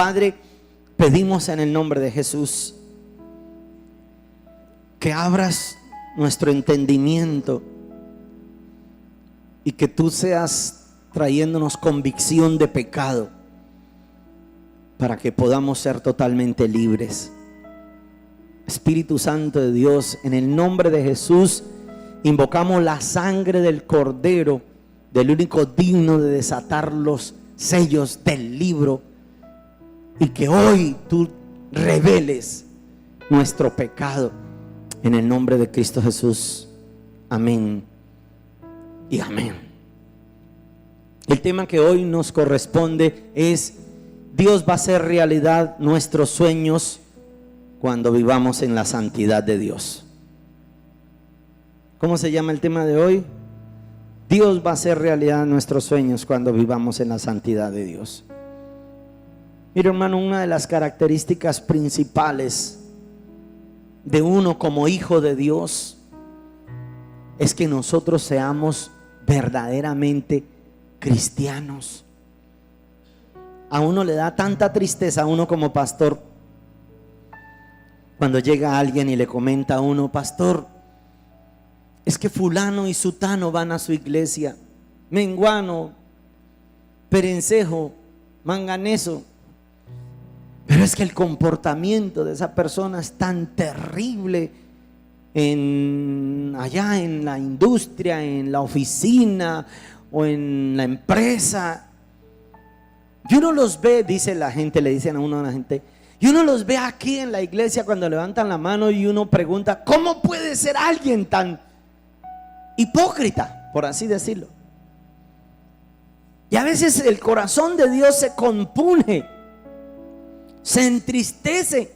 Padre, pedimos en el nombre de Jesús que abras nuestro entendimiento y que tú seas trayéndonos convicción de pecado para que podamos ser totalmente libres. Espíritu Santo de Dios, en el nombre de Jesús invocamos la sangre del Cordero, del único digno de desatar los sellos del libro, y que hoy tú reveles nuestro pecado en el nombre de Cristo Jesús. Amén y amén. El tema que hoy nos corresponde es: Dios va a hacer realidad nuestros sueños cuando vivamos en la santidad de Dios. ¿Cómo se llama el tema de hoy? Dios va a hacer realidad nuestros sueños cuando vivamos en la santidad de Dios. Mira, hermano, una de las características principales de uno como hijo de Dios es que nosotros seamos verdaderamente cristianos. A uno le da tanta tristeza, a uno como pastor, cuando llega alguien y le comenta a uno: pastor, es que fulano y sutano van a su iglesia, menguano, perencejo, manganeso, pero es que el comportamiento de esa persona es tan terrible allá en la industria, en la oficina o en la empresa. Y uno los ve, dice la gente, le dicen a uno a la gente, y uno los ve aquí en la iglesia cuando levantan la mano, y uno pregunta: ¿cómo puede ser alguien tan hipócrita, por así decirlo? Y a veces el corazón de Dios se compune, se entristece,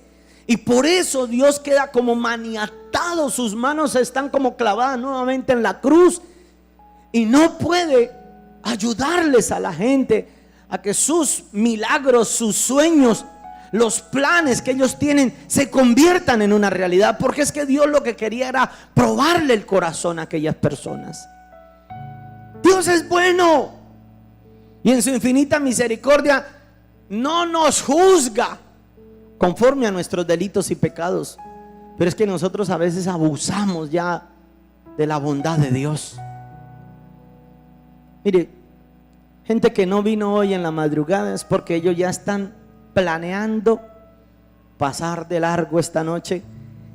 y por eso Dios queda como maniatado. Sus manos están como clavadas nuevamente en la cruz, y no puede ayudarles a la gente a que sus milagros, sus sueños, los planes que ellos tienen se conviertan en una realidad, porque es que Dios lo que quería era probarle el corazón a aquellas personas. Dios es bueno y en su infinita misericordia no nos juzga conforme a nuestros delitos y pecados, pero es que nosotros a veces abusamos ya de la bondad de Dios. Mire, gente que no vino hoy en la madrugada es porque ellos ya están planeando pasar de largo esta noche,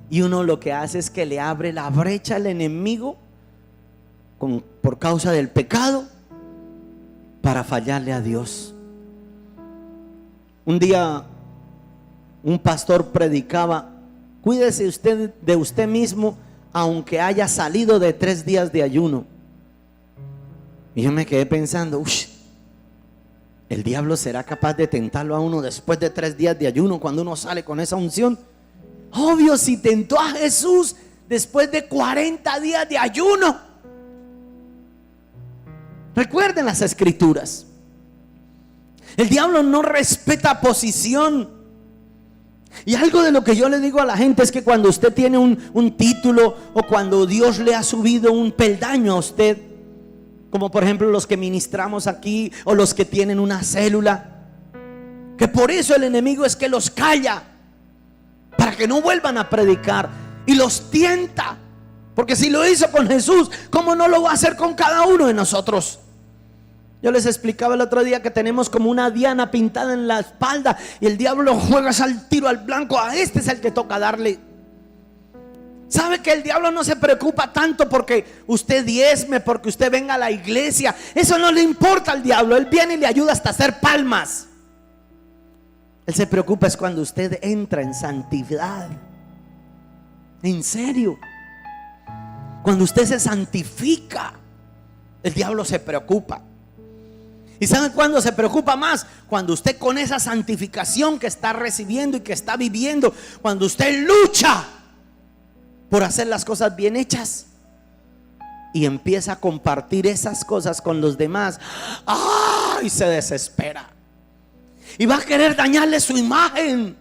y uno lo que hace es que le abre la brecha al enemigo por causa del pecado para fallarle a Dios. Un día un pastor predicaba: cuídese usted de usted mismo aunque haya salido de 3 días de ayuno. Y yo me quedé pensando: ¿el diablo será capaz de tentarlo a uno después de 3 días de ayuno cuando uno sale con esa unción? Obvio, si tentó a Jesús después de 40 días de ayuno. Recuerden las escrituras. El diablo no respeta posición. Y algo de lo que yo le digo a la gente es que cuando usted tiene un título, o cuando Dios le ha subido un peldaño a usted, como por ejemplo los que ministramos aquí, o los que tienen una célula, que por eso el enemigo es que los calla, para que no vuelvan a predicar, y los tienta, porque si lo hizo con Jesús, ¿cómo no lo va a hacer con cada uno de nosotros? Yo les explicaba el otro día que tenemos como una diana pintada en la espalda, y el diablo juega al tiro al blanco. A este es el que toca darle. ¿Sabe que el diablo no se preocupa tanto porque usted diezme, porque usted venga a la iglesia? Eso no le importa al diablo. Él viene y le ayuda hasta hacer palmas. Él se preocupa es cuando usted entra en santidad. En serio, cuando usted se santifica, el diablo se preocupa. ¿Y saben cuándo se preocupa más? Cuando usted, con esa santificación que está recibiendo y que está viviendo, cuando usted lucha por hacer las cosas bien hechas y empieza a compartir esas cosas con los demás, ¡ay!, se desespera y va a querer dañarle su imagen.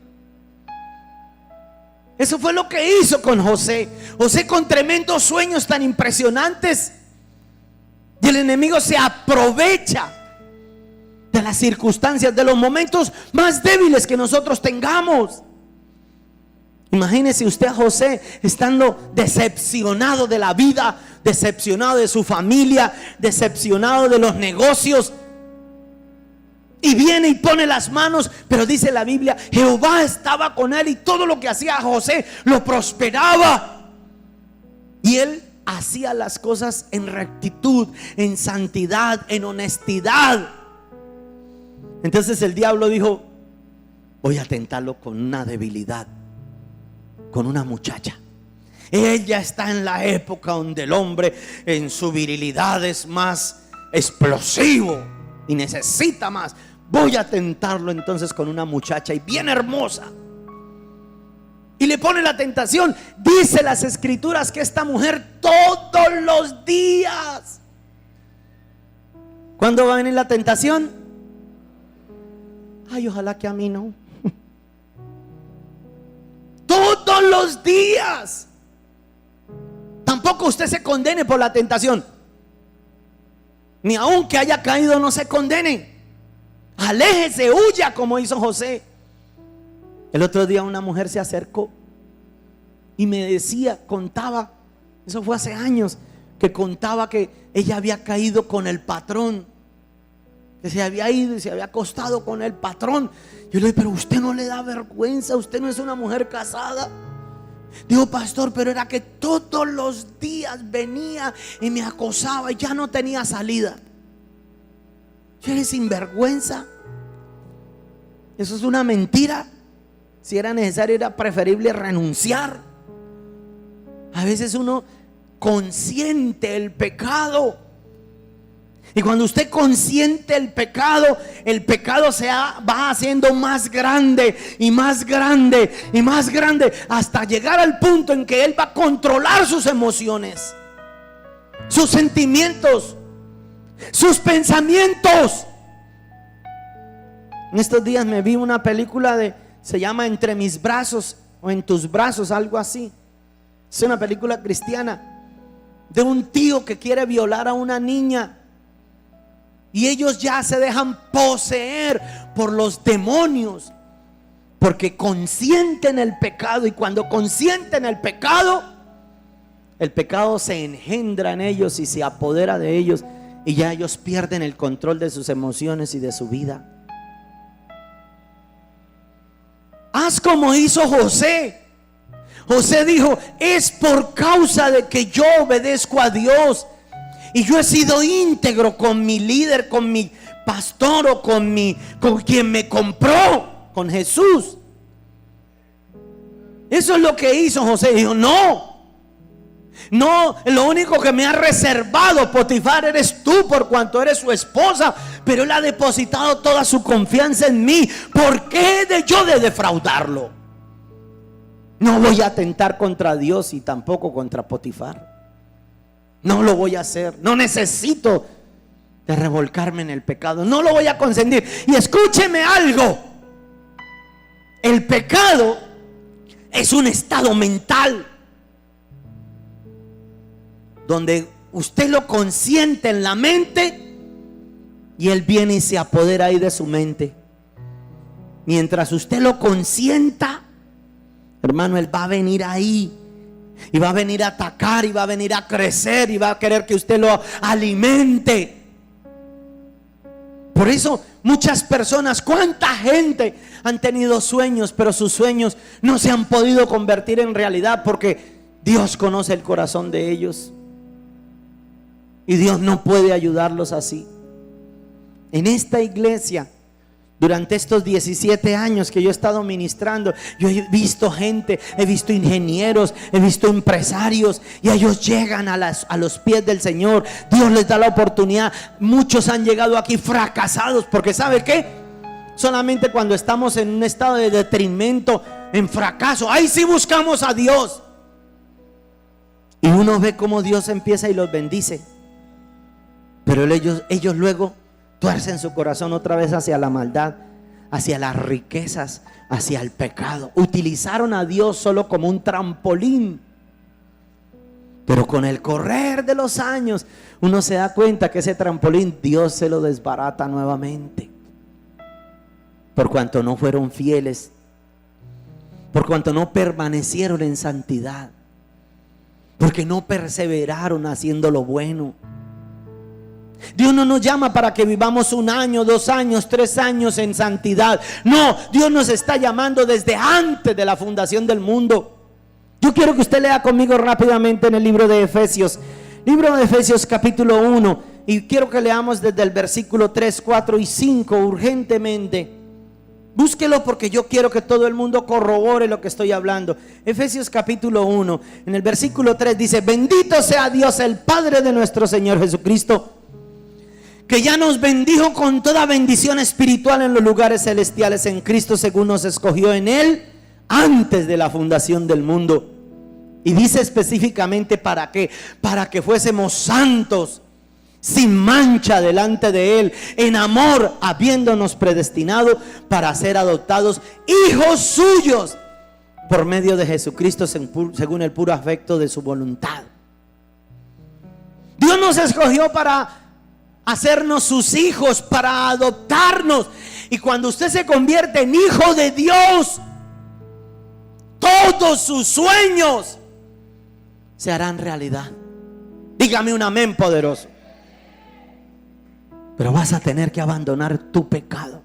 Eso fue lo que hizo con José. José, con tremendos sueños tan impresionantes, y el enemigo se aprovecha de las circunstancias, de los momentos más débiles que nosotros tengamos. Imagínese usted a José estando decepcionado de la vida, decepcionado de su familia, decepcionado de los negocios, y viene y pone las manos, pero dice la Biblia, Jehová estaba con él y todo lo que hacía José lo prosperaba. Y él hacía las cosas en rectitud, en santidad, en honestidad. Entonces el diablo dijo: voy a tentarlo con una debilidad, con una muchacha. Ella está en la época donde el hombre en su virilidad es más explosivo y necesita más. Voy a tentarlo entonces con una muchacha y bien hermosa. Y le pone la tentación. Dice las escrituras que esta mujer todos los días. ¿Cuándo va a venir la tentación? Ay, ojalá que a mí no. Todos los días. Tampoco usted se condene por la tentación. Ni aunque haya caído, no se condene. Aléjese, huya, como hizo José. El otro día una mujer se acercó y me decía, contaba, eso fue hace años, que contaba que ella había caído con el patrón, que se había ido y se había acostado con el patrón. Yo le dije: pero usted no le da vergüenza, usted no es una mujer casada. Digo: pastor, pero era que todos los días venía y me acosaba y ya no tenía salida. Yo eres sinvergüenza. Eso es una mentira. Si era necesario, era preferible renunciar. A veces uno consiente el pecado, y cuando usted consiente el pecado se va haciendo más grande y más grande y más grande, hasta llegar al punto en que él va a controlar sus emociones, sus sentimientos, sus pensamientos. En estos días me vi una película se llama Entre mis brazos o En tus brazos, algo así. Es una película cristiana de un tío que quiere violar a una niña, y ellos ya se dejan poseer por los demonios, porque consienten el pecado. Y cuando consienten el pecado se engendra en ellos y se apodera de ellos, y ya ellos pierden el control de sus emociones y de su vida. Haz como hizo José. José dijo: es por causa de que yo obedezco a Dios y yo he sido íntegro con mi líder, con mi pastor o con quien me compró, con Jesús. Eso es lo que hizo José. Dijo: no, lo único que me ha reservado Potifar eres tú, por cuanto eres su esposa, pero él ha depositado toda su confianza en mí. ¿Por qué he de yo defraudarlo? No voy a atentar contra Dios y tampoco contra Potifar. No lo voy a hacer. No necesito de revolcarme en el pecado. No lo voy a consentir. Y escúcheme algo: el pecado es un estado mental donde usted lo consiente en la mente y él viene y se apodera ahí de su mente. Mientras usted lo consienta, hermano, él va a venir ahí y va a venir a atacar y va a venir a crecer y va a querer que usted lo alimente. Por eso muchas personas, cuánta gente han tenido sueños, pero sus sueños no se han podido convertir en realidad, porque Dios conoce el corazón de ellos y Dios no puede ayudarlos así. En esta iglesia, durante estos 17 años que yo he estado ministrando, yo he visto gente, he visto ingenieros, he visto empresarios, y ellos llegan a los pies del Señor. Dios les da la oportunidad. Muchos han llegado aquí fracasados, porque ¿sabe qué? Solamente cuando estamos en un estado de detrimento, en fracaso, ahí sí buscamos a Dios, y uno ve cómo Dios empieza y los bendice. Pero ellos luego tuercen su corazón otra vez hacia la maldad, hacia las riquezas, hacia el pecado. Utilizaron a Dios solo como un trampolín. Pero con el correr de los años, uno se da cuenta que ese trampolín Dios se lo desbarata nuevamente. por cuanto no fueron fieles, por cuanto no permanecieron en santidad, porque no perseveraron haciendo lo bueno. Dios no nos llama para que vivamos 1 año, 2 años, 3 años en santidad. No, Dios nos está llamando desde antes de la fundación del mundo. Yo quiero que usted lea conmigo rápidamente en el libro de Efesios. Libro de Efesios capítulo 1. Y quiero que leamos desde el versículo 3, 4 y 5 urgentemente. Búsquelo porque yo quiero que todo el mundo corrobore lo que estoy hablando. Efesios capítulo 1, en el versículo 3 dice: bendito sea Dios, el Padre de nuestro Señor Jesucristo, que ya nos bendijo con toda bendición espiritual en los lugares celestiales en Cristo, según nos escogió en Él antes de la fundación del mundo. Y dice específicamente para qué: para que fuésemos santos, sin mancha delante de Él, en amor, habiéndonos predestinado para ser adoptados hijos suyos por medio de Jesucristo, según el puro afecto de su voluntad. Dios nos escogió para hacernos sus hijos, para adoptarnos. Y cuando usted se convierte en hijo de Dios, todos sus sueños se harán realidad. Dígame un amén poderoso. Pero vas a tener que abandonar tu pecado.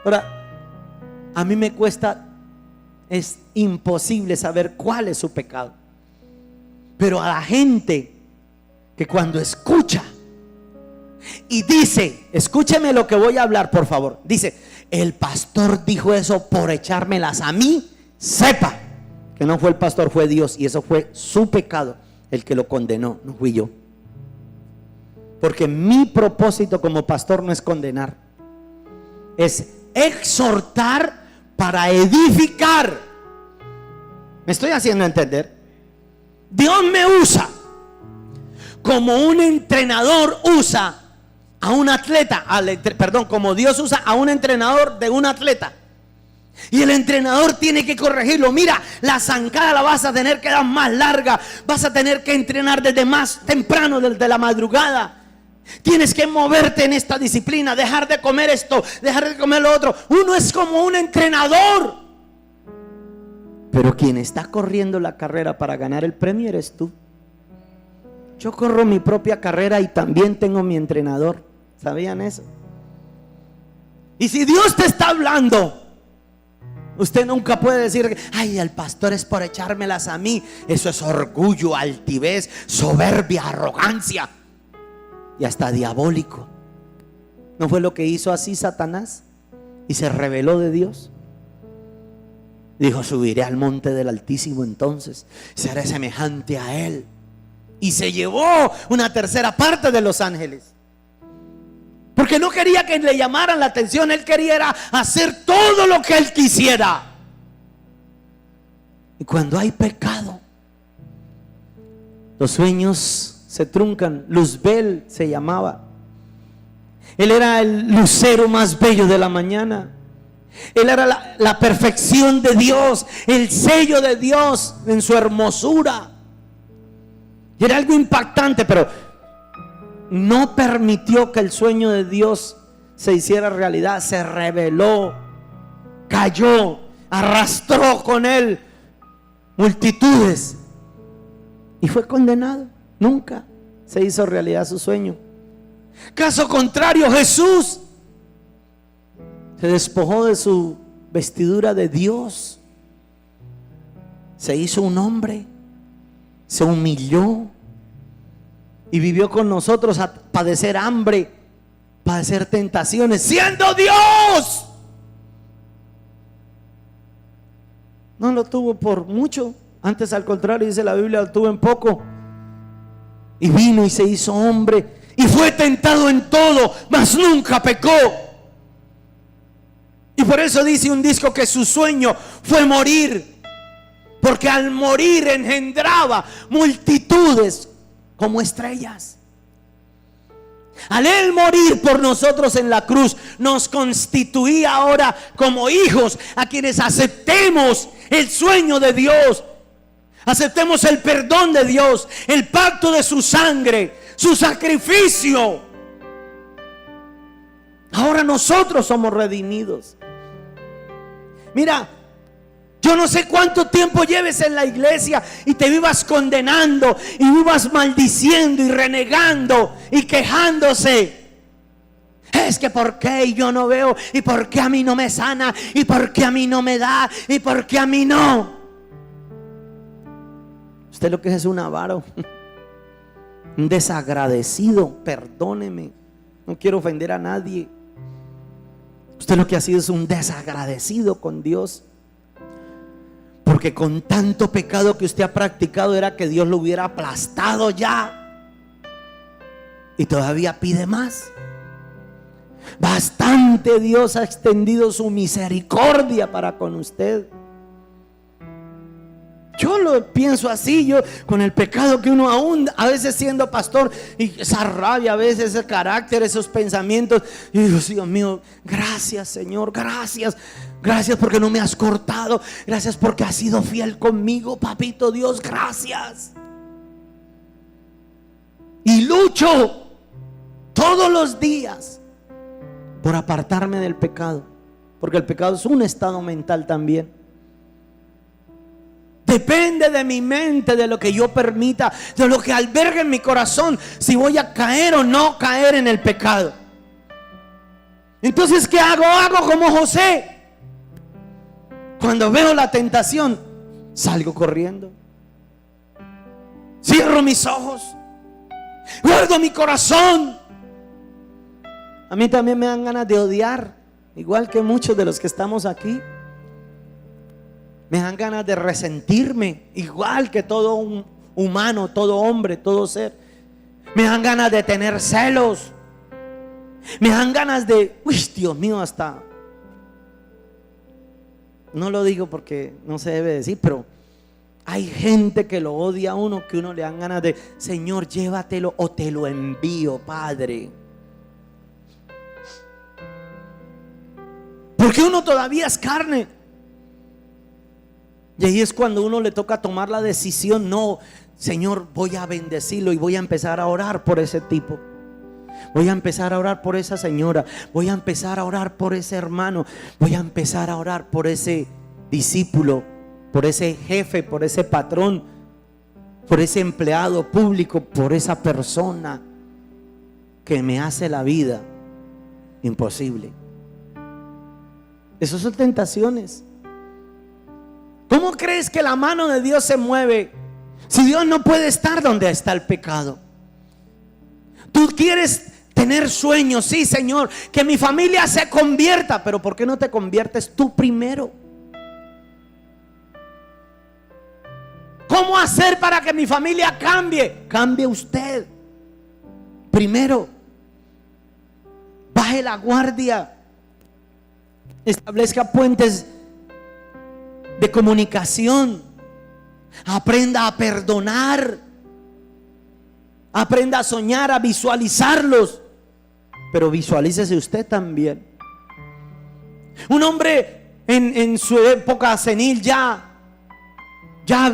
Ahora, a mí me cuesta, es imposible saber cuál es su pecado. Pero a la gente que cuando escucha y dice, escúcheme lo que voy a hablar, por favor. Dice: el pastor dijo eso por echármelas a mí. Sepa que no fue el pastor, fue Dios. Y eso fue su pecado el que lo condenó, no fui yo. Porque mi propósito como pastor no es condenar, es exhortar para edificar. ¿Me estoy haciendo entender? Dios me usa como un entrenador usa a un atleta, como Dios usa a un entrenador de un atleta. Y el entrenador tiene que corregirlo. Mira, la zancada la vas a tener que dar más larga. Vas a tener que entrenar desde más temprano, desde la madrugada. Tienes que moverte en esta disciplina, dejar de comer esto, dejar de comer lo otro. Uno es como un entrenador. Pero quien está corriendo la carrera para ganar el premio eres tú. Yo corro mi propia carrera y también tengo mi entrenador. ¿Sabían eso? Y si Dios te está hablando, usted nunca puede decir: ay, el pastor es por echármelas a mí. Eso es orgullo, altivez, soberbia, arrogancia y hasta diabólico. ¿No fue lo que hizo así Satanás? Y se rebeló de Dios. Dijo: subiré al monte del Altísimo, entonces seré semejante a Él. Y se llevó una tercera parte de los ángeles, porque no quería que le llamaran la atención. Él quería era hacer todo lo que él quisiera. Y cuando hay pecado, los sueños se truncan. Luzbel se llamaba. Él era el lucero más bello de la mañana. Él era la perfección de Dios, el sello de Dios en su hermosura. Y era algo impactante, pero no permitió que el sueño de Dios se hiciera realidad. Se rebeló, cayó, arrastró con él multitudes y fue condenado. Nunca se hizo realidad su sueño. Caso contrario, Jesús se despojó de su vestidura de Dios, se hizo un hombre, se humilló y vivió con nosotros a padecer hambre, padecer tentaciones, siendo Dios. No lo tuvo por mucho, antes al contrario, dice la Biblia, lo tuvo en poco. Y vino y se hizo hombre y fue tentado en todo, mas nunca pecó. Y por eso dice un disco que su sueño fue morir, porque al morir engendraba multitudes como estrellas. Al él morir por nosotros en la cruz, nos constituía ahora como hijos a quienes aceptemos el sueño de Dios, aceptemos el perdón de Dios, el pacto de su sangre, su sacrificio. Ahora nosotros somos redimidos. Mira, yo no sé cuánto tiempo lleves en la iglesia y te vivas condenando y vivas maldiciendo y renegando y quejándose. Es que por qué yo no veo, y por qué a mí no me sana, y por qué a mí no me da, y por qué a mí no. Usted lo que es un avaro, un desagradecido. Perdóneme, no quiero ofender a nadie. Usted lo que ha sido es un desagradecido con Dios, porque con tanto pecado que usted ha practicado era que Dios lo hubiera aplastado ya, y todavía pide más. Bastante Dios ha extendido su misericordia para con usted. Yo lo pienso así, yo con el pecado que uno aún a veces siendo pastor, y esa rabia, a veces ese carácter, esos pensamientos, y digo, Dios mío, gracias Señor, gracias porque no me has cortado, gracias porque has sido fiel conmigo, papito Dios, gracias. Y lucho todos los días por apartarme del pecado, porque el pecado es un estado mental también. Depende de mi mente, de lo que yo permita, de lo que albergue en mi corazón, si voy a caer o no caer en el pecado. Entonces, ¿qué hago? Hago como José. Cuando veo la tentación, salgo corriendo, cierro mis ojos, guardo mi corazón. A mí también me dan ganas de odiar, igual que muchos de los que estamos aquí. Me dan ganas de resentirme, igual que todo un humano, todo hombre, todo ser. Me dan ganas de tener celos. Me dan ganas de, uy, Dios mío, hasta, no lo digo porque no se debe decir, pero hay gente que lo odia a uno, que uno le dan ganas de, Señor, llévatelo o te lo envío, Padre. Porque uno todavía es carne. Y ahí es cuando uno le toca tomar la decisión. No, Señor, voy a bendecirlo y voy a empezar a orar por ese tipo. Voy a empezar a orar por esa señora. Voy a empezar a orar por ese hermano. Voy a empezar a orar por ese discípulo, por ese jefe, por ese patrón, por ese empleado público, por esa persona que me hace la vida imposible. Esas son tentaciones. ¿Cómo crees que la mano de Dios se mueve si Dios no puede estar donde está el pecado? Tú quieres tener sueños, sí Señor, que mi familia se convierta, pero ¿por qué no te conviertes tú primero? ¿Cómo hacer para que mi familia cambie? Cambie usted primero. Baje la guardia, establezca puentes de comunicación, aprenda a perdonar, aprenda a soñar, a visualizarlos, pero visualícese usted también. Un hombre en su época senil, ya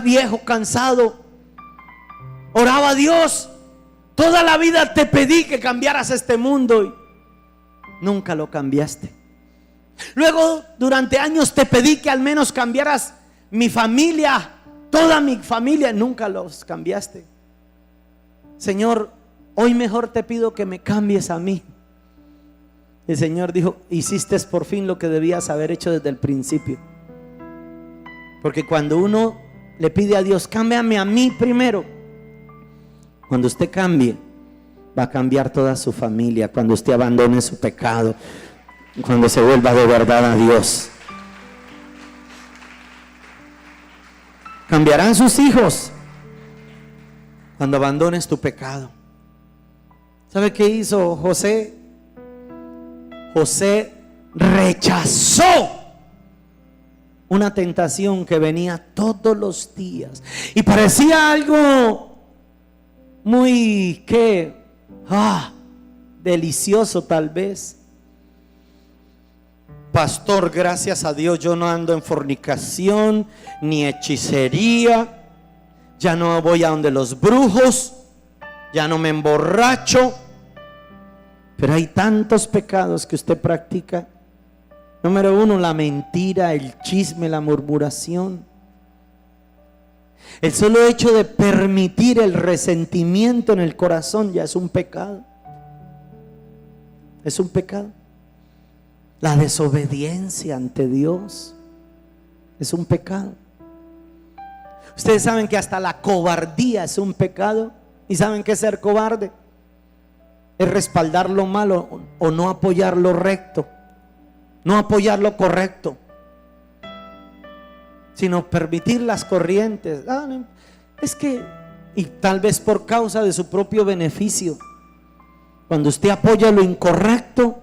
viejo, cansado, oraba a Dios: toda la vida te pedí que cambiaras este mundo y nunca lo cambiaste. Luego durante años te pedí que al menos cambiaras mi familia, toda mi familia, nunca los cambiaste. Señor, hoy mejor te pido que me cambies a mí. El Señor dijo: hiciste por fin lo que debías haber hecho desde el principio. Porque cuando uno le pide a Dios: cámbiame a mí primero, cuando usted cambie, va a cambiar toda su familia. Cuando usted abandone su pecado, cuando se vuelva de verdad a Dios, cambiarán sus hijos cuando abandones tu pecado. ¿Sabe qué hizo José? José rechazó una tentación que venía todos los días y parecía algo muy delicioso tal vez. Pastor, gracias a Dios yo no ando en fornicación ni hechicería, ya no voy a donde los brujos, ya no me emborracho. Pero hay tantos pecados que usted practica. Número uno, la mentira, el chisme, la murmuración. El solo hecho de permitir el resentimiento en el corazón ya es un pecado. Es un pecado. La desobediencia ante Dios es un pecado. Ustedes saben que hasta la cobardía es un pecado. ¿Y saben qué es ser cobarde? Es respaldar lo malo o no apoyar lo recto, no apoyar lo correcto, sino permitir las corrientes. Es que, y tal vez por causa de su propio beneficio, cuando usted apoya lo incorrecto,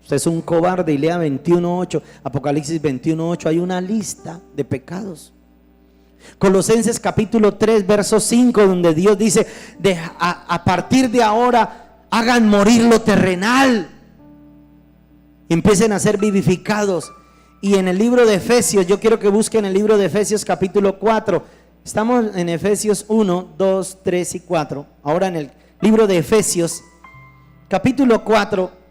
usted es un cobarde. Y lea 21:8, Apocalipsis 21:8, hay una lista de pecados. Colosenses capítulo 3 verso 5, donde Dios dice, a partir de ahora hagan morir lo terrenal, empiecen a ser vivificados. Y en el libro de Efesios, yo quiero que busquen el libro de Efesios capítulo 4. Estamos en Efesios 1, 2, 3 y 4. Ahora en el libro de Efesios capítulo 4.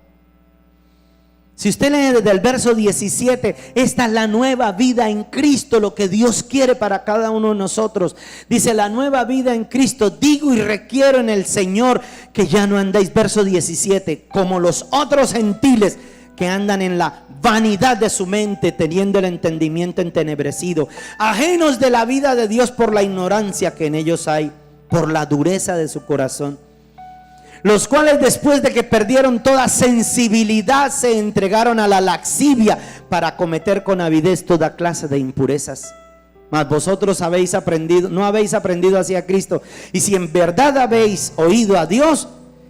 Si usted lee desde el verso 17, esta es la nueva vida en Cristo, lo que Dios quiere para cada uno de nosotros. Dice, la nueva vida en Cristo, digo y requiero en el Señor que ya no andéis, verso 17, como los otros gentiles que andan en la vanidad de su mente, teniendo el entendimiento entenebrecido, ajenos de la vida de Dios por la ignorancia que en ellos hay, por la dureza de su corazón. Los cuales después de que perdieron toda sensibilidad se entregaron a la laxivia para cometer con avidez toda clase de impurezas. Mas vosotros habéis aprendido, no habéis aprendido así a Cristo. Y si en verdad habéis oído a Dios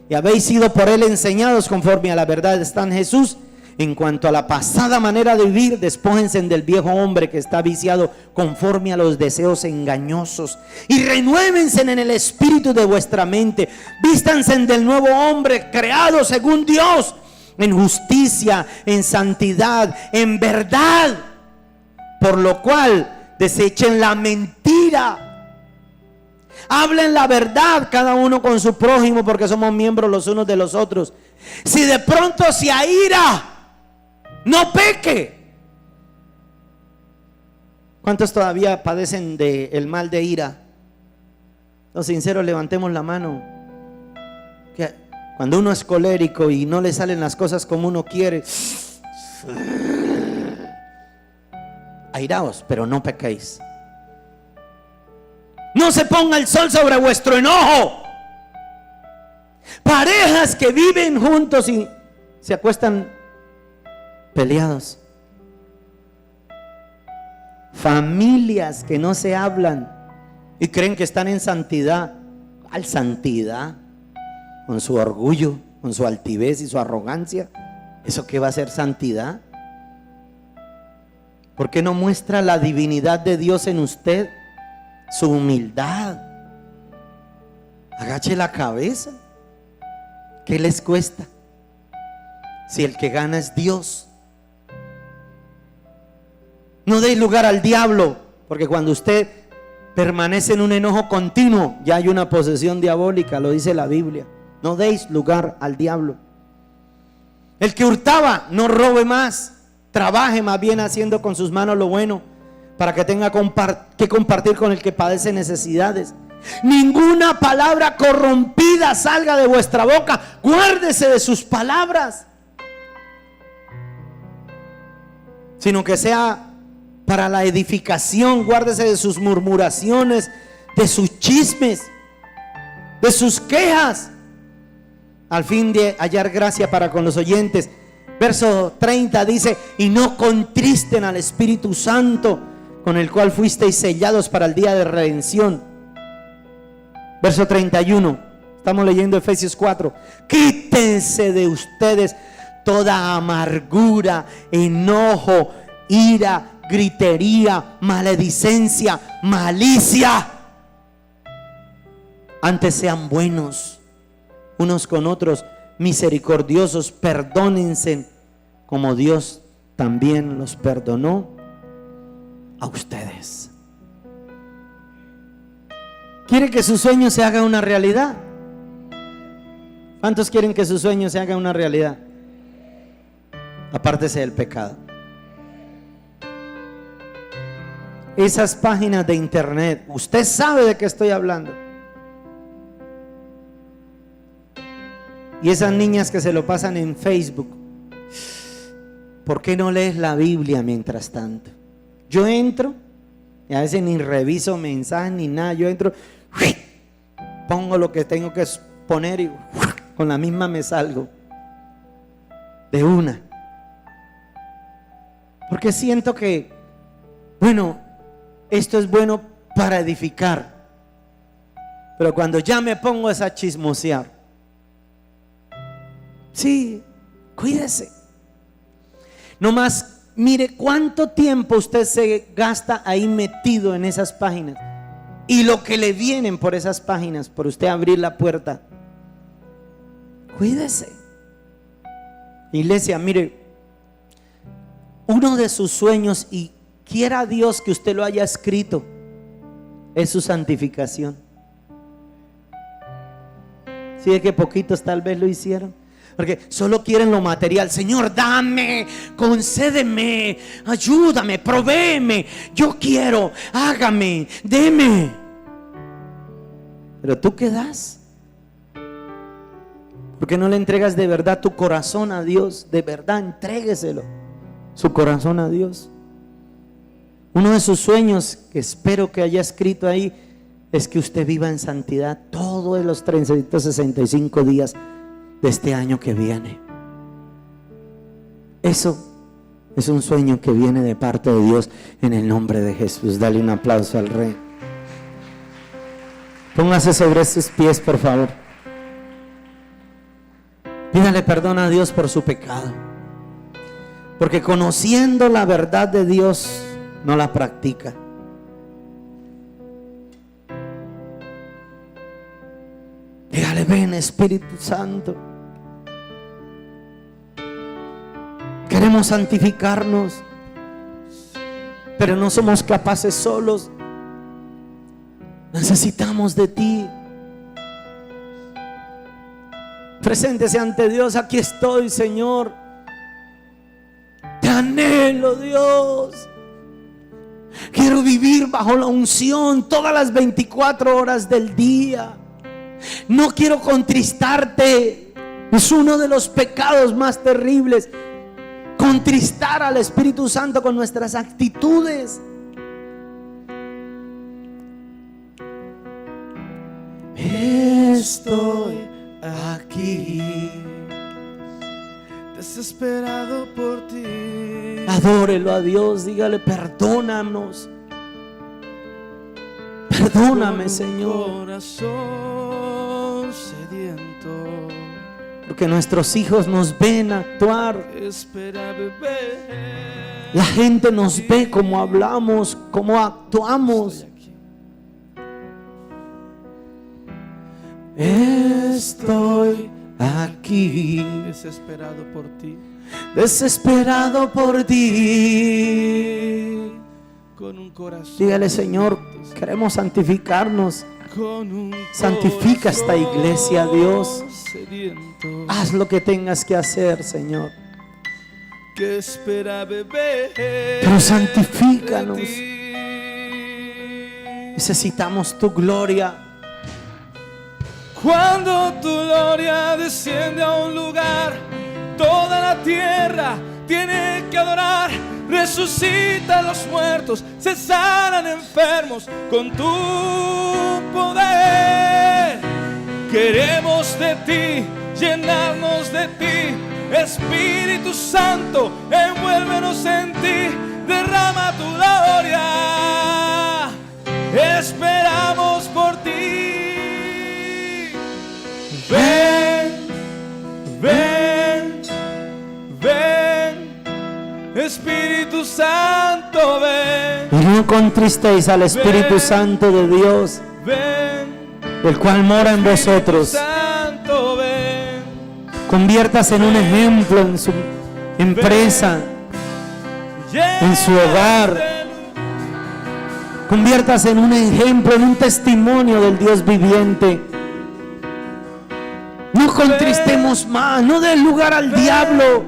y habéis sido por Él enseñados conforme a la verdad está en Jesús, en cuanto a la pasada manera de vivir, despójense del viejo hombre que está viciado conforme a los deseos engañosos, y renuévense en el espíritu de vuestra mente. Vístanse del nuevo hombre creado según Dios, en justicia, en santidad, en verdad. Por lo cual desechen la mentira, hablen la verdad cada uno con su prójimo, porque somos miembros los unos de los otros. Si de pronto se aira, no peque. ¿Cuántos todavía padecen del mal de ira? Los sinceros, levantemos la mano. Que cuando uno es colérico y no le salen las cosas como uno quiere, airaos, pero no pequéis. No se ponga el sol sobre vuestro enojo. Parejas que viven juntos y se acuestan peleados. Familias que no se hablan y creen que están en santidad. ¿Cuál santidad? Con su orgullo, con su altivez y su arrogancia. ¿Eso qué va a ser santidad? ¿Por qué no muestra la divinidad de Dios en usted? Su humildad. Agache la cabeza. ¿Qué les cuesta? Si el que gana es Dios. No deis lugar al diablo, porque cuando usted permanece en un enojo continuo, ya hay una posesión diabólica, lo dice la Biblia. No deis lugar al diablo. El que hurtaba, no robe más, trabaje más bien haciendo con sus manos lo bueno, para que tenga que compartir con el que padece necesidades. Ninguna palabra corrompida salga de vuestra boca, guárdese de sus palabras, sino que sea para la edificación. Guárdese de sus murmuraciones, de sus chismes, de sus quejas, al fin de hallar gracia para con los oyentes. Verso 30 dice, y no contristen al Espíritu Santo, con el cual fuisteis sellados para el día de redención. Verso 31, estamos leyendo Efesios 4. Quítense de ustedes toda amargura, enojo, ira, gritería, maledicencia, malicia. Antes sean buenos unos con otros, misericordiosos, perdónense como Dios también los perdonó a ustedes. ¿Quiere que su sueño se haga una realidad? ¿Cuántos quieren que sus sueños se hagan una realidad? Apártese del pecado. Esas páginas de internet, usted sabe de qué estoy hablando. Y esas niñas que se lo pasan en Facebook, ¿por qué no lees la Biblia mientras tanto? Yo entro y a veces ni reviso mensajes ni nada. Yo entro, pongo lo que tengo que poner y con la misma me salgo de una. Porque siento que, bueno, esto es bueno para edificar, pero cuando ya me pongo a chismosear, sí, cuídese. No más, mire cuánto tiempo usted se gasta ahí metido en esas páginas y lo que le vienen por esas páginas, por usted abrir la puerta. Cuídese. Iglesia, mire, uno de sus sueños, y quiera Dios que usted lo haya escrito, es su santificación. ¿Sí de que poquitos tal vez lo hicieron? Porque solo quieren lo material. Señor, dame, concédeme, ayúdame, provéeme. Yo quiero, hágame, deme. Pero tú, ¿qué das? ¿Por qué no le entregas de verdad tu corazón a Dios? De verdad, entrégueselo, su corazón a Dios. Uno de sus sueños, que espero que haya escrito ahí, es que usted viva en santidad todos los 365 días de este año que viene. Eso es un sueño que viene de parte de Dios, en el nombre de Jesús. Dale un aplauso al Rey. Póngase sobre sus pies, por favor. Pídale perdón a Dios por su pecado, porque conociendo la verdad de Dios no la practica. Dígale: ven, Espíritu Santo, queremos santificarnos, pero no somos capaces solos. Necesitamos de ti. Preséntese ante Dios: aquí estoy, Señor. Te anhelo, Dios. Quiero vivir bajo la unción todas las 24 horas del día. No quiero contristarte. Es uno de los pecados más terribles, contristar al Espíritu Santo con nuestras actitudes. Estoy aquí, desesperado por ti. Adórelo a Dios, dígale: perdónanos. Perdóname, Señor. Corazón sediento, porque nuestros hijos nos ven actuar. espera, bebé. La gente nos ve cómo hablamos, cómo actuamos. Estoy aquí, Desesperado por ti, desesperado por ti. con un corazón. Dígale: Señor, queremos santificarnos. Con un Santifica esta iglesia, Dios. sediento, Haz lo que tengas que hacer, Señor. que espera, bebé. Pero santifícanos. de ti. Necesitamos tu gloria. Cuando tu gloria desciende a un lugar, toda la tierra tiene que adorar. Resucitan los muertos, se sanan enfermos con tu poder. Queremos de ti, llenarnos de ti. Espíritu Santo, envuélvenos en ti. Derrama tu gloria. Esperamos por ti. Ven, ven, ven, Espíritu Santo, ven. Y no contristéis al Espíritu Santo de Dios, Ven, el cual mora en vosotros. Santo, ven. Conviértase en un ejemplo en su empresa, en su hogar. Conviértase en un ejemplo, en un testimonio del Dios viviente. No No contristemos más, no dé lugar al diablo.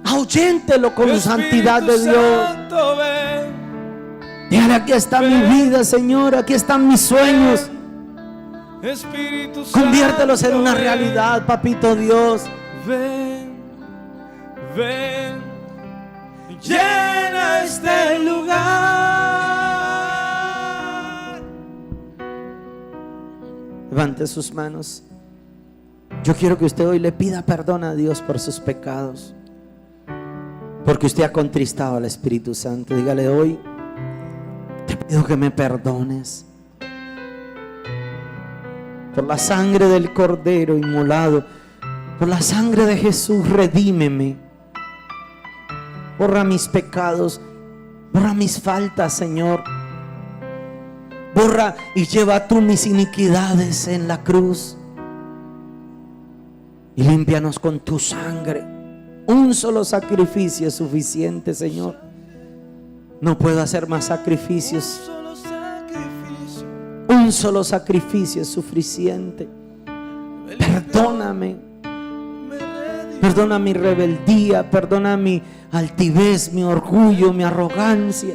Ahuyéntelo con santidad de Dios. Santo, ven. Dígale, aquí está mi vida, Señor, aquí están mis sueños. Espíritu Santo, Conviértelos en una realidad, papito Dios. ven, ven, llena este lugar. Levante sus manos. Yo quiero que usted hoy le pida perdón a Dios por sus pecados, porque usted ha contristado al Espíritu Santo. Dígale, hoy te pido que me perdones. Por la sangre del Cordero inmolado, por la sangre de Jesús, redímeme. Borra mis pecados, borra mis faltas, Señor. Borra y lleva tú mis iniquidades en la cruz. Y límpianos con tu sangre. Un solo sacrificio es suficiente, Señor. No puedo hacer más sacrificios. Un solo sacrificio es suficiente. Perdóname. Perdona mi rebeldía, perdona mi altivez, mi orgullo, mi arrogancia.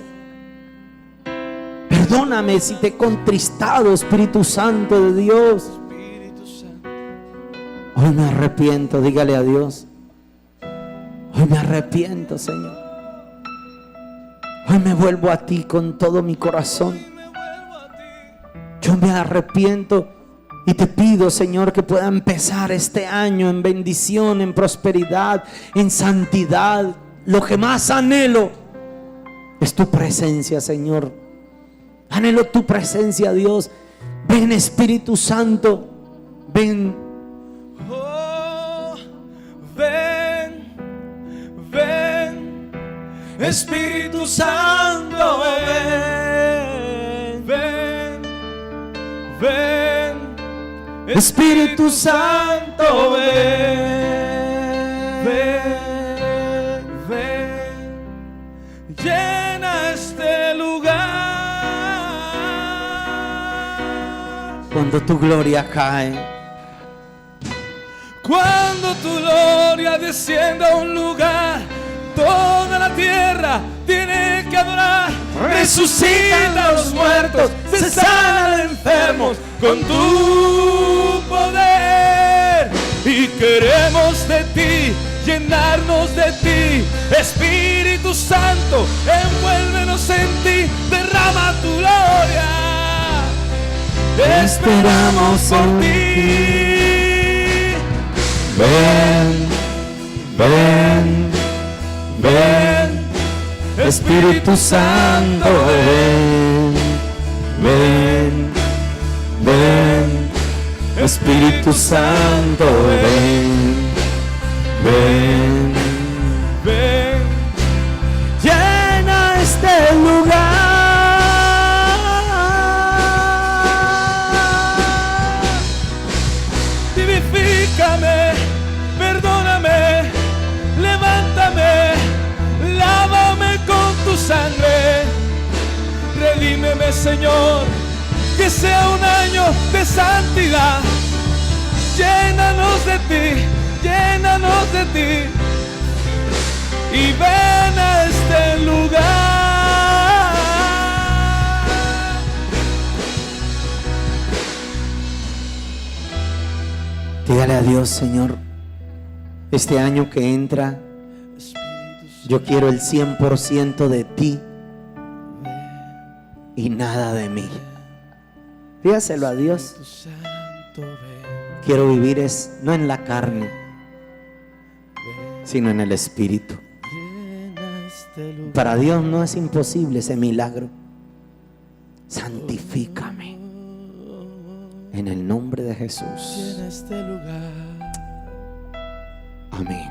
Perdóname si te he contristado, Espíritu Santo de Dios. Hoy me arrepiento, dígale a Dios. Hoy me arrepiento, Señor. Hoy me vuelvo a ti con todo mi corazón. Yo me arrepiento y te pido, Señor, que pueda empezar este año en bendición, en prosperidad, en santidad. Lo que más anhelo es tu presencia, Señor. Anhelo tu presencia, Dios. Ven, Espíritu Santo. Ven. Oh, ven, ven, Espíritu Santo, ven, ven, ven, Espíritu Santo, ven, ven, ven, llena este lugar. Cuando tu gloria cae, cuando tu gloria descienda a un lugar, toda la tierra tiene que adorar. Resucitan a los muertos, se sanan enfermos con tu poder. Y queremos de ti, llenarnos de ti. Espíritu Santo, envuélvenos en ti, derrama tu gloria. Esperamos por ti. ven, ven, ven, Espíritu Santo, ven, ven, ven, Espíritu Santo, ven, ven, Ven, llena este lugar. vivifícame, perdóname, levántame, lávame con tu sangre. Redímeme, Señor, que sea un año de santidad. Llénanos de ti, llénanos de ti. Y ven a este lugar. Dígale a Dios, Señor, este año que entra, yo quiero el 100% de ti y nada de mí. Dígaselo a Dios. Quiero vivir no en la carne, sino en el Espíritu. Para Dios no es imposible ese milagro. Santifícame en el nombre de Jesús. Llena este lugar. Amén.